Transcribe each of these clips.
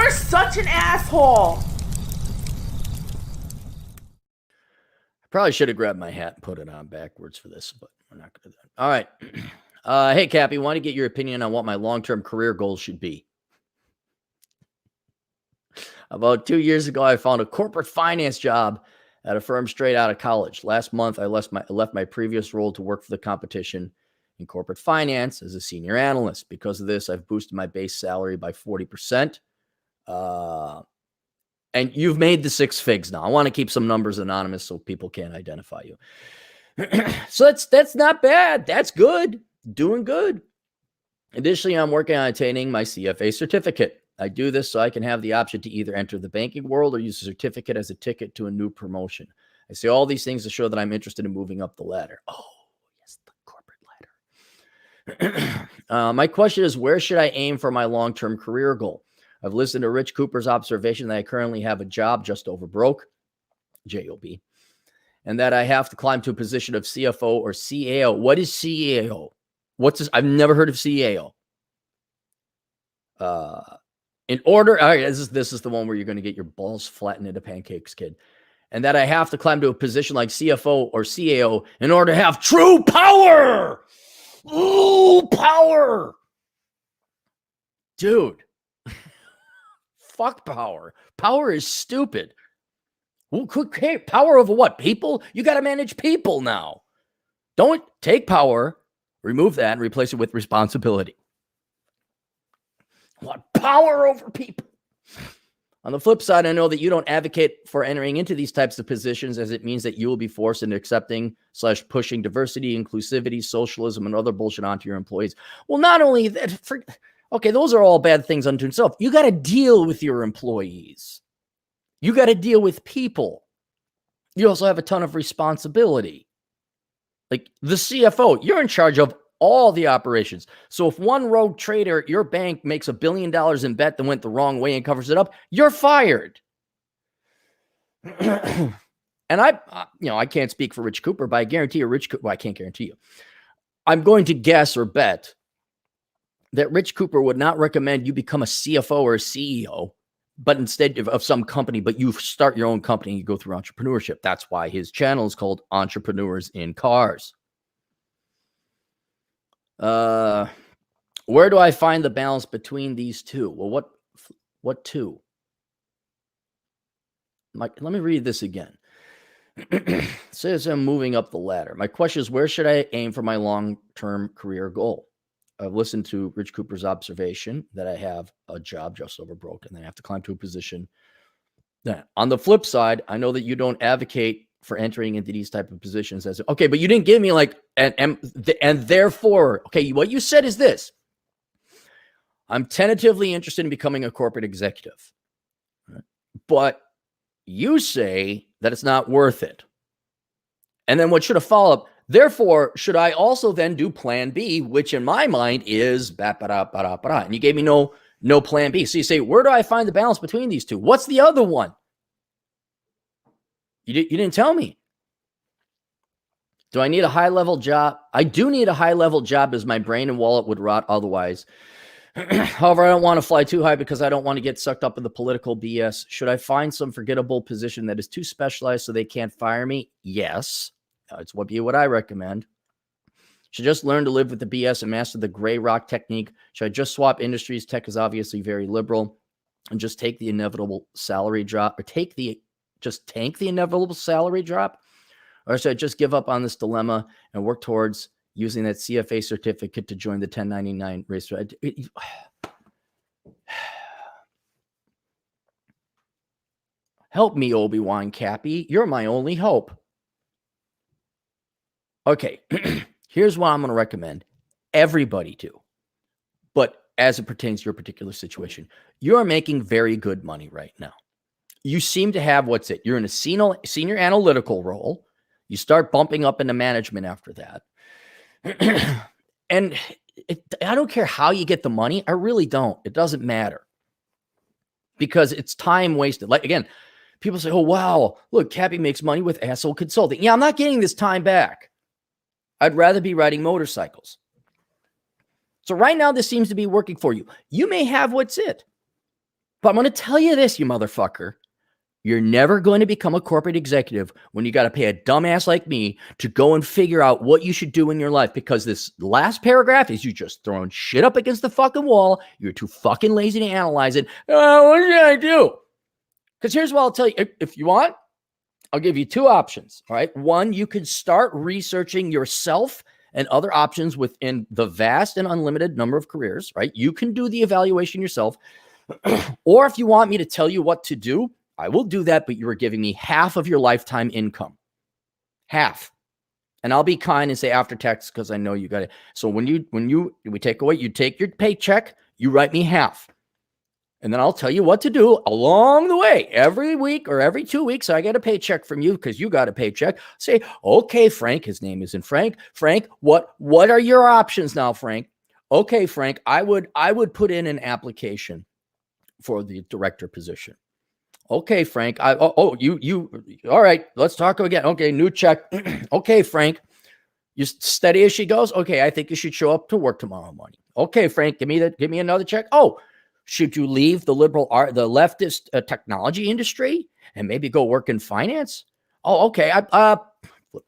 are such an asshole. I probably should have grabbed my hat and put it on backwards for this, but we're not going to do that. All right. Hey, Cappy, want to get your opinion on what my long-term career goals should be. About 2 years ago, I found a corporate finance job at a firm straight out of college. Last month, I left my previous role to work for the competition in corporate finance as a senior analyst. Because of this, I've boosted my base salary by 40%. And you've made the 6 figs now. I want to keep some numbers anonymous so people can't identify you. So that's not bad. That's good. Doing good. Additionally, I'm working on attaining my CFA certificate. I do this so I can have the option to either enter the banking world or use a certificate as a ticket to a new promotion. I say all these things to show that I'm interested in moving up the ladder. Oh, yes, the corporate ladder. My question is, where should I aim for my long-term career goal? I've listened to Rich Cooper's observation that I currently have a job just over broke, J-O-B, and that I have to climb to a position of CFO or CAO. What is CAO? What's this? I've never heard of CAO. In order, all right, this is the one where you're going to get your balls flattened into pancakes, kid. And that I have to climb to a position like CFO or CAO in order to have true power. Ooh, power. Dude. Fuck power. Power is stupid. Okay, power over what? People? You got to manage people now. Don't take power, remove that, and replace it with responsibility. I want power over people. On the flip side, I know that you don't advocate for entering into these types of positions, as it means that you will be forced into accepting/pushing diversity, inclusivity, socialism, and other bullshit onto your employees. Well, not only that, okay, those are all bad things unto itself. You got to deal with your employees. You got to deal with people. You also have a ton of responsibility. Like the CFO, you're in charge of all the operations. So if one rogue trader at your bank makes $1 billion in bet that went the wrong way and covers it up, you're fired. And I can't speak for Rich Cooper, but I guarantee you I can't guarantee you. I'm going to guess or bet that Rich Cooper would not recommend you become a CFO or a CEO, but instead of some company, but you start your own company and you go through entrepreneurship. That's why his channel is called Entrepreneurs in Cars. Where do I find the balance between these two? Well, what two? Let me read this again. It says I'm moving up the ladder. My question is, where should I aim for my long-term career goal? I've listened to Rich Cooper's observation that I have a job just over broke and then I have to climb to a position. On the flip side, I know that you don't advocate for entering into these type of positions as okay, but you didn't give me like and therefore, okay, what you said is this. I'm tentatively interested in becoming a corporate executive, but you say that it's not worth it. And then what should have followed up? Therefore, should I also then do plan B, which in my mind is and you gave me no plan B. So you say, where do I find the balance between these two? What's the other one? You didn't tell me. Do I need a high-level job? I do need a high-level job as my brain and wallet would rot otherwise. However, I don't want to fly too high because I don't want to get sucked up in the political BS. Should I find some forgettable position that is too specialized so they can't fire me? Yes. It's what I recommend. Should just learn to live with the BS and master the gray rock technique. Should I just swap industries? Tech is obviously very liberal. And just take the inevitable salary drop or tank the inevitable salary drop? Or should I just give up on this dilemma and work towards using that CFA certificate to join the 1099 race? Help me, Obi-Wan Cappy. You're my only hope. Okay, here's what I'm going to recommend everybody do. But as it pertains to your particular situation, you're making very good money right now. You seem to have you're in a senior analytical role. You start bumping up into management after that. And I don't care how you get the money. I really don't. It doesn't matter. Because it's time wasted. Like, again, people say, oh, wow, look, Cappy makes money with asshole consulting. Yeah, I'm not getting this time back. I'd rather be riding motorcycles. So right now, this seems to be working for you. You may have what's it. But I'm going to tell you this, you motherfucker. You're never going to become a corporate executive when you got to pay a dumbass like me to go and figure out what you should do in your life, because this last paragraph is you just throwing shit up against the fucking wall. You're too fucking lazy to analyze it. What should I do? Because here's what I'll tell you. If you want, I'll give you two options. All right. One, you can start researching yourself and other options within the vast and unlimited number of careers, right? You can do the evaluation yourself. Or if you want me to tell you what to do, I will do that, but you are giving me half of your lifetime income. Half. And I'll be kind and say after tax, because I know you got it. So when we take away, you take your paycheck, you write me half. And then I'll tell you what to do along the way. Every week or every 2 weeks, I get a paycheck from you because you got a paycheck. Say, okay, Frank, his name isn't Frank. Frank, what are your options now, Frank? Okay, Frank, I would put in an application for the director position. Okay, Frank. You. All right. Let's talk again. Okay, new check. Okay, Frank. You steady as she goes. Okay, I think you should show up to work tomorrow morning. Okay, Frank. Give me another check. Oh, should you leave the the leftist technology industry and maybe go work in finance? Oh, okay. Flip a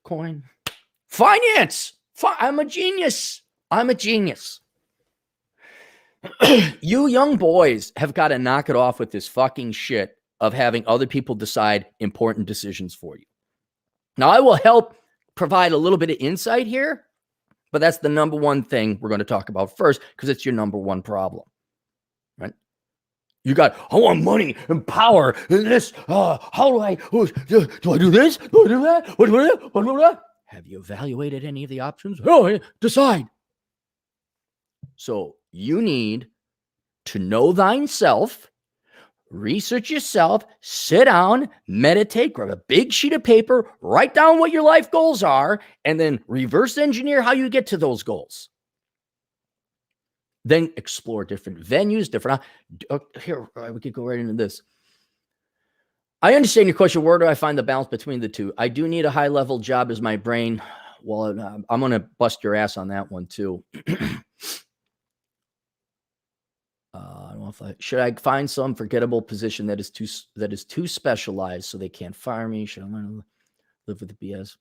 coin. Finance. I'm a genius. You young boys have got to knock it off with this fucking shit of having other people decide important decisions for you. Now, I will help provide a little bit of insight here, but that's the number one thing we're going to talk about first, because it's your number one problem, right? I want money and power and this. How do I do this? Do I do that? What do that? Have you evaluated any of the options? Oh, decide. So you need to know thyself. Research yourself, sit down, meditate, grab a big sheet of paper, write down what your life goals are, and then reverse engineer how you get to those goals. Then explore different venues, here, we could go right into this. I understand your question. Where do I find the balance between the two? I do need a high-level job as my brain. Well, I'm going to bust your ass on that one too. Should I find some forgettable position that is too specialized so they can't fire me? Should I learn to live with the BS?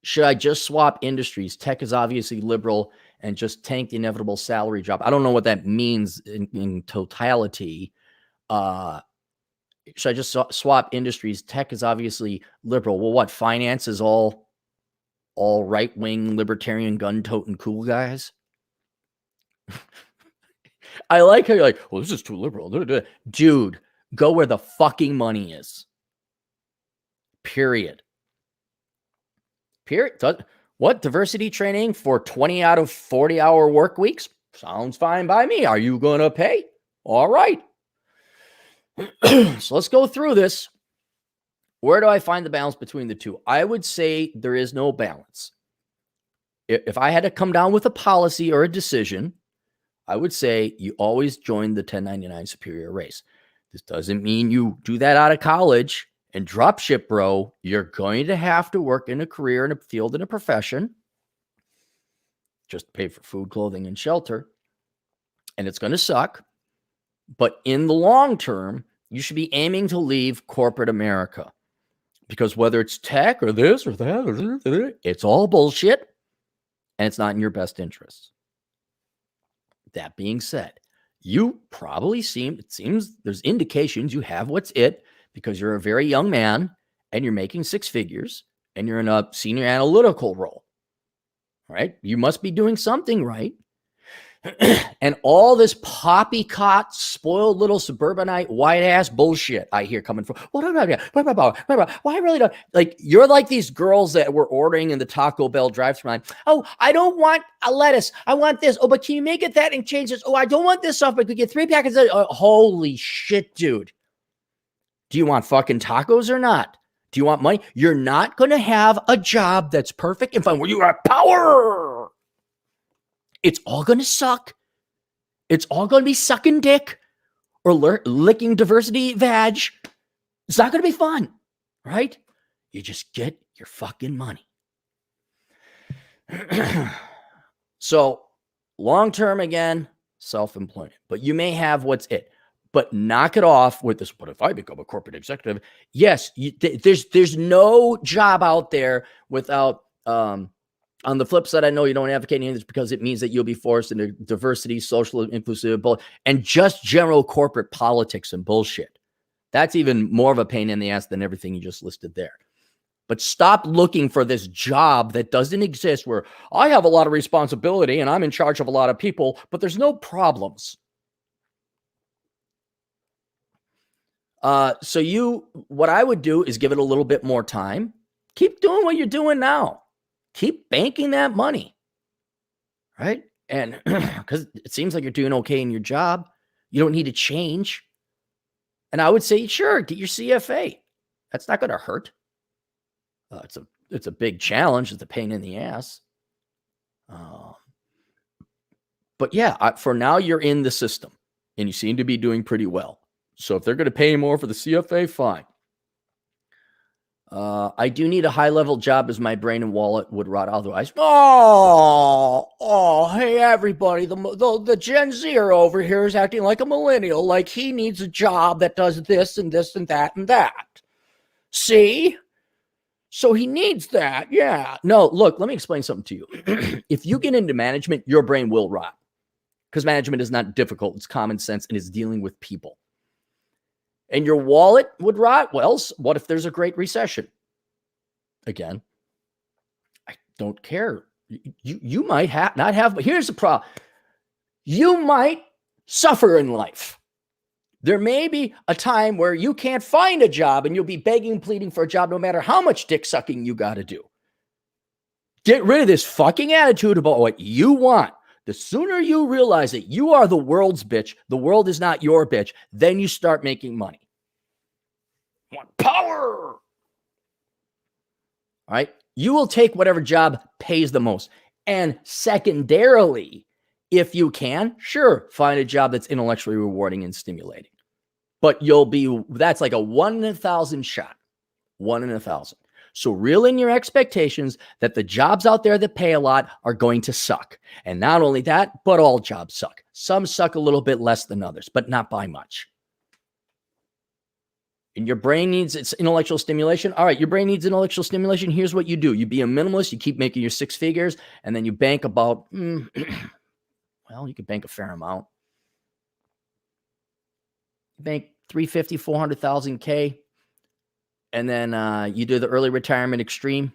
Should I just swap industries? Tech is obviously liberal, and just tank the inevitable salary drop. I don't know what that means in totality. Should I just swap industries? Tech is obviously liberal. Well, what? Finance is all right-wing, libertarian, gun-toting cool guys? I like how you're like, well, this is too liberal. Dude, go where the fucking money is. Period. What? Diversity training for 20 out of 40-hour work weeks? Sounds fine by me. Are you going to pay? All right. So let's go through this. Where do I find the balance between the two? I would say there is no balance. If I had to come down with a policy or a decision, I would say you always join the 1099 superior race. This doesn't mean you do that out of college and drop ship, bro. You're going to have to work in a career, in a field, in a profession, just to pay for food, clothing, and shelter. And it's going to suck. But in the long term, you should be aiming to leave corporate America, because whether it's tech or this or that, it's all bullshit, and it's not in your best interests. That being said, you probably it seems there's indications you have what's it, because you're a very young man and you're making six figures and you're in a senior analytical role, right? You must be doing something right. And all this poppycock, spoiled little suburbanite, white ass bullshit I hear coming from. Well, I really don't like. You're like these girls that were ordering in the Taco Bell drive-thru. Oh, I don't want a lettuce. I want this. Oh, but can you make it that and change this? Oh, I don't want this stuff, but could get 3 packets of holy shit, dude. Do you want fucking tacos or not? Do you want money? You're not going to have a job that's perfect and fun where you have power. It's all going to suck. It's all going to be sucking dick or licking diversity vag. It's not going to be fun, right? You just get your fucking money. So long-term, again, self-employment. But you may have what's it. but knock it off with this. But if I become a corporate executive, yes, there's no job out there without, on the flip side, I know you don't advocate any of this because it means that you'll be forced into diversity, social inclusive, and just general corporate politics and bullshit. That's even more of a pain in the ass than everything you just listed there. But stop looking for this job that doesn't exist where I have a lot of responsibility and I'm in charge of a lot of people, but there's no problems. So what I would do is give it a little bit more time. Keep doing what you're doing now. Keep banking that money, right? And because it seems like you're doing okay in your job, you don't need to change. And I would say, sure, get your CFA. That's not going to hurt. It's a big challenge. It's a pain in the ass. But yeah, for now, you're in the system and you seem to be doing pretty well. So if they're going to pay more for the CFA, fine. I do need a high-level job as my brain and wallet would rot otherwise. Oh, hey, everybody. The Gen Zer over here is acting like a millennial, like he needs a job that does this and this and that and that. See? So he needs that. Yeah. No, look, let me explain something to you. If you get into management, your brain will rot because management is not difficult. It's common sense and it's dealing with people. And your wallet would rot. Well, what if there's a great recession? Again, I don't care. You might not have, but here's the problem. You might suffer in life. There may be a time where you can't find a job and you'll be begging and pleading for a job no matter how much dick sucking you got to do. Get rid of this fucking attitude about what you want. The sooner you realize that you are the world's bitch, the world is not your bitch, then you start making money. Want power. All right. You will take whatever job pays the most. And secondarily, if you can, sure, find a job that's intellectually rewarding and stimulating. But that's like a 1 in 1,000 shot. 1 in 1,000. So reel in your expectations that the jobs out there that pay a lot are going to suck. And not only that, but all jobs suck. Some suck a little bit less than others, but not by much. And your brain needs its intellectual stimulation. All right, your brain needs intellectual stimulation. Here's what you do. You be a minimalist. You keep making your 6 figures, and then you bank about, well, you could bank a fair amount. Bank 350, 400,000 K. And then you do the early retirement extreme.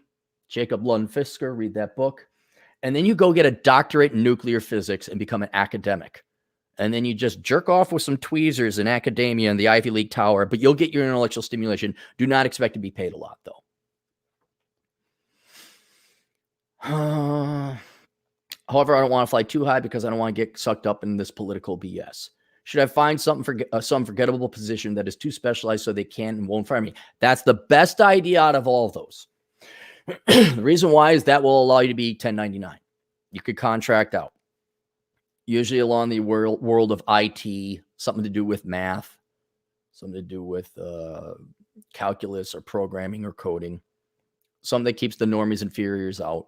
Jacob Lund Fisker, read that book. And then you go get a doctorate in nuclear physics and become an academic. And then you just jerk off with some tweezers in academia and the Ivy League tower, but you'll get your intellectual stimulation. Do not expect to be paid a lot, though. However, I don't want to fly too high because I don't want to get sucked up in this political BS. Should I find some forgettable position that is too specialized so they can and won't fire me? That's the best idea out of all of those. The reason why is that will allow you to be 1099. You could contract out. Usually along the world of IT, something to do with math, something to do with calculus or programming or coding, something that keeps the normies and inferiors out.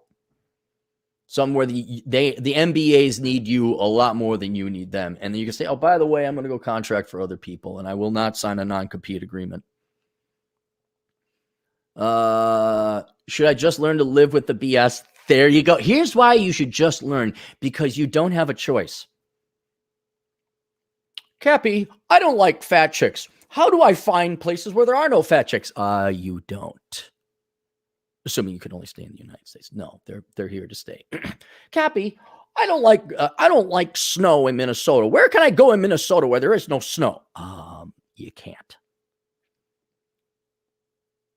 Somewhere the MBAs need you a lot more than you need them. And then you can say, oh, by the way, I'm going to go contract for other people and I will not sign a non-compete agreement. Should I just learn to live with the BS? There you go. Here's why you should just learn, because you don't have a choice. Cappy, I don't like fat chicks. How do I find places where there are no fat chicks? You don't. Assuming you can only stay in the United States. No, they're here to stay. Cappy, I don't like snow in Minnesota. Where can I go in Minnesota where there is no snow? You can't.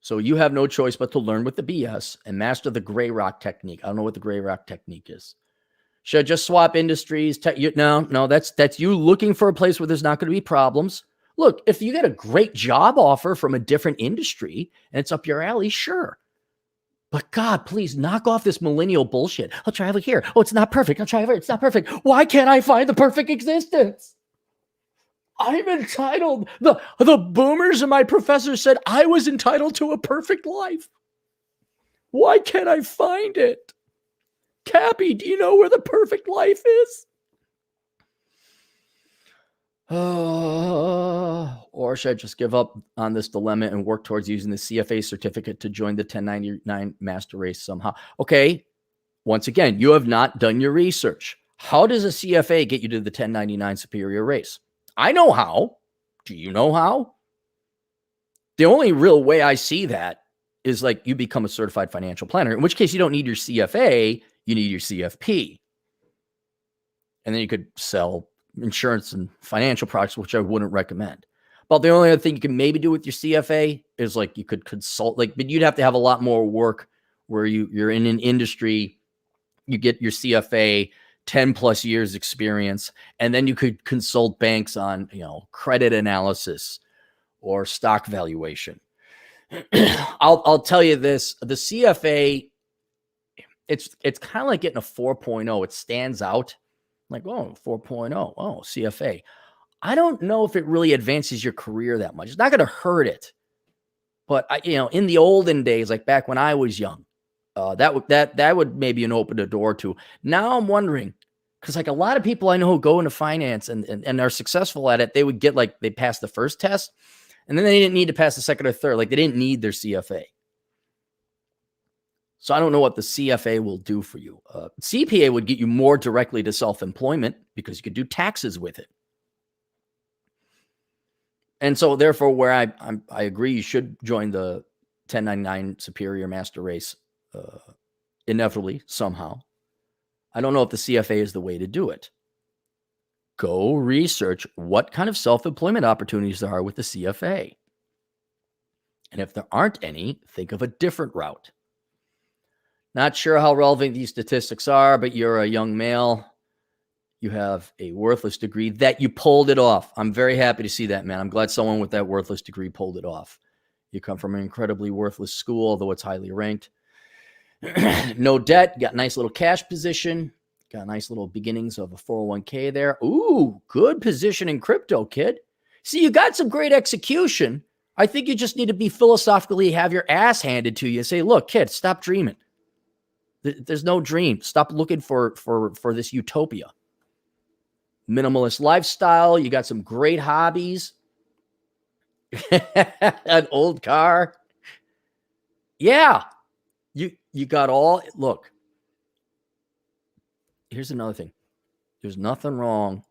So you have no choice but to learn with the BS and master the gray rock technique. I don't know what the gray rock technique is. Should I just swap industries? No, that's you looking for a place where there's not going to be problems. Look, if you get a great job offer from a different industry and it's up your alley, sure. But God, please knock off this millennial bullshit. I'll try over here. Oh, it's not perfect. I'll try over here. It's not perfect. Why can't I find the perfect existence? I'm entitled. The boomers and my professors said I was entitled to a perfect life. Why can't I find it? Cappy, do you know where the perfect life is? Or should I just give up on this dilemma and work towards using the CFA certificate to join the 1099 master race somehow? Okay. Once again, you have not done your research. How does a CFA get you to the 1099 superior race? I know how. Do you know how? The only real way I see that is like you become a certified financial planner, in which case you don't need your CFA, you need your CFP. And then you could sell insurance and financial products, which I wouldn't recommend. But the only other thing you can maybe do with your CFA is like you could consult, like, but you'd have to have a lot more work where you're in an industry, you get your CFA, 10 plus years experience, and then you could consult banks on, credit analysis or stock valuation. I'll tell you this, the CFA, it's kind of like getting a 4.0. It stands out like, 4.0. Oh, CFA. I don't know if it really advances your career that much. It's not going to hurt it. But in the olden days, like back when I was young, that would maybe open the door to. Now I'm wondering, because like a lot of people I know who go into finance and are successful at it, they would get like they passed the first test, and then they didn't need to pass the second or third. Like they didn't need their CFA. So I don't know what the CFA will do for you. CPA would get you more directly to self-employment because you could do taxes with it. And so therefore, where I agree, you should join the 1099 superior master race inevitably somehow. I don't know if the CFA is the way to do it. Go research what kind of self-employment opportunities there are with the CFA. And if there aren't any, think of a different route. Not sure how relevant these statistics are, but you're a young male. You have a worthless degree that you pulled it off. I'm very happy to see that, man. I'm glad someone with that worthless degree pulled it off. You come from an incredibly worthless school, although it's highly ranked. No debt, got a nice little cash position, got nice little beginnings of a 401k there. Ooh, good position in crypto, kid. See, you got some great execution. I think you just need to be philosophically have your ass handed to you. Say, look, kid, stop dreaming. There's no dream. Stop looking for this utopia. Minimalist lifestyle. You got some great hobbies. An old car. Yeah. You got all, look, here's another thing. There's nothing wrong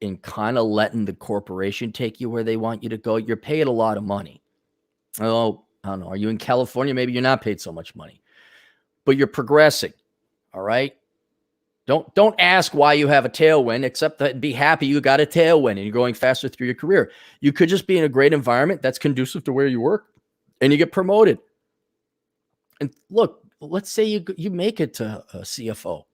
in kind of letting the corporation take you where they want you to go. You're paid a lot of money. Oh, I don't know. Are you in California? Maybe you're not paid so much money, but you're progressing. All right. Don't ask why you have a tailwind, except that be happy you got a tailwind and you're going faster through your career. You could just be in a great environment that's conducive to where you work and you get promoted. And look, let's say you make it to a CFO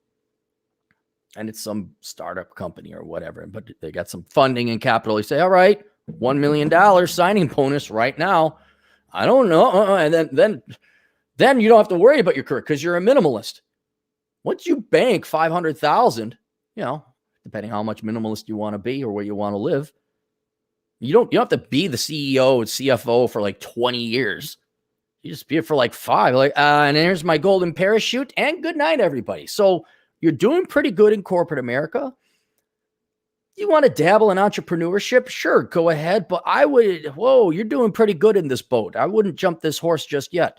and it's some startup company or whatever, but they got some funding and capital. You say, all right, $1 million signing bonus right now. I don't know. And then you don't have to worry about your career because you're a minimalist. Once you bank 500,000, depending how much minimalist you want to be or where you want to live, you don't have to be the CEO and CFO for like 20 years. You just be it for like 5. And here's my golden parachute and good night, everybody. So you're doing pretty good in corporate America. You want to dabble in entrepreneurship? Sure, go ahead. But you're doing pretty good in this boat. I wouldn't jump this horse just yet.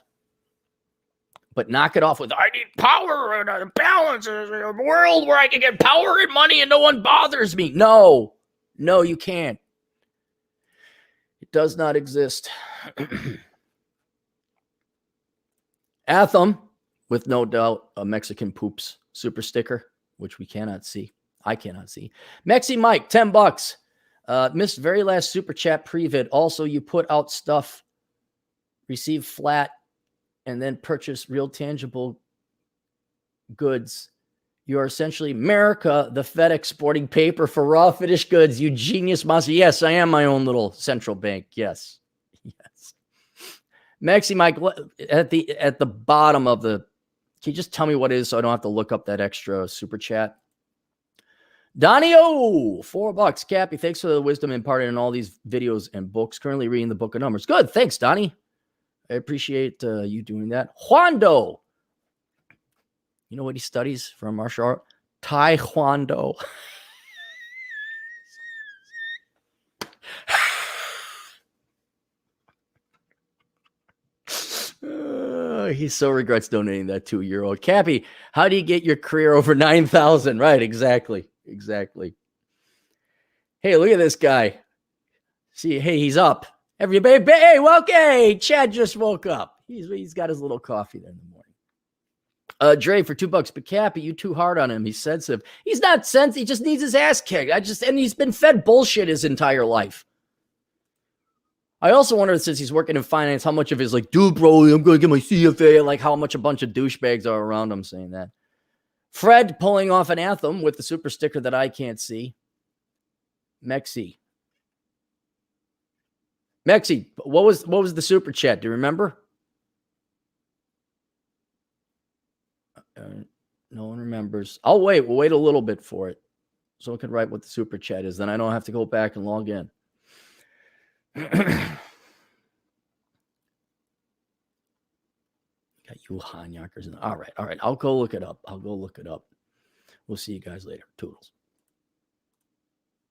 But knock it off with, I need power and a balance, a world where I can get power and money and no one bothers me. No, you can't. It does not exist. Atham, with no doubt, a Mexican poops super sticker, which we cannot see. I cannot see. Mexi Mike, $10. Missed very last super chat pre-vid. Also, you put out stuff, receive flat, and then purchase real tangible goods. You are essentially America, the Fed exporting paper for raw finished goods. You genius monster. Yes, I am my own little central bank. Yes. Maxi Mike, at the bottom of the, can you just tell me what it is so I don't have to look up that extra super chat? Donnie O, $4. Cappy, thanks for the wisdom imparted in all these videos and books. Currently reading the Book of Numbers. Good. Thanks, Donnie. I appreciate you doing that. Juando. You know what he studies for martial art? Taekwondo. He so regrets donating that 2-year-old. Cappy, how do you get your career over 9,000? Right, exactly. Hey, look at this guy. See, hey, he's up. Everybody, hey, okay, Chad just woke up. He's got his little coffee there in the morning. Dre, for $2, but Cappy, you too hard on him. He's sensitive. He's not sensitive. He just needs his ass kicked. And he's been fed bullshit his entire life. I also wonder, since he's working in finance, how much of his like, dude, bro, I'm going to get my CFA, like how much a bunch of douchebags are around him saying that. Fred pulling off an anthem with the super sticker that I can't see. Mexi, what was the super chat? Do you remember? No one remembers. I'll wait. We'll wait a little bit for it. Someone can write what the super chat is. Then I don't have to go back and log in. Got you Hanyackers. All right. I'll go look it up. We'll see you guys later. Toodles.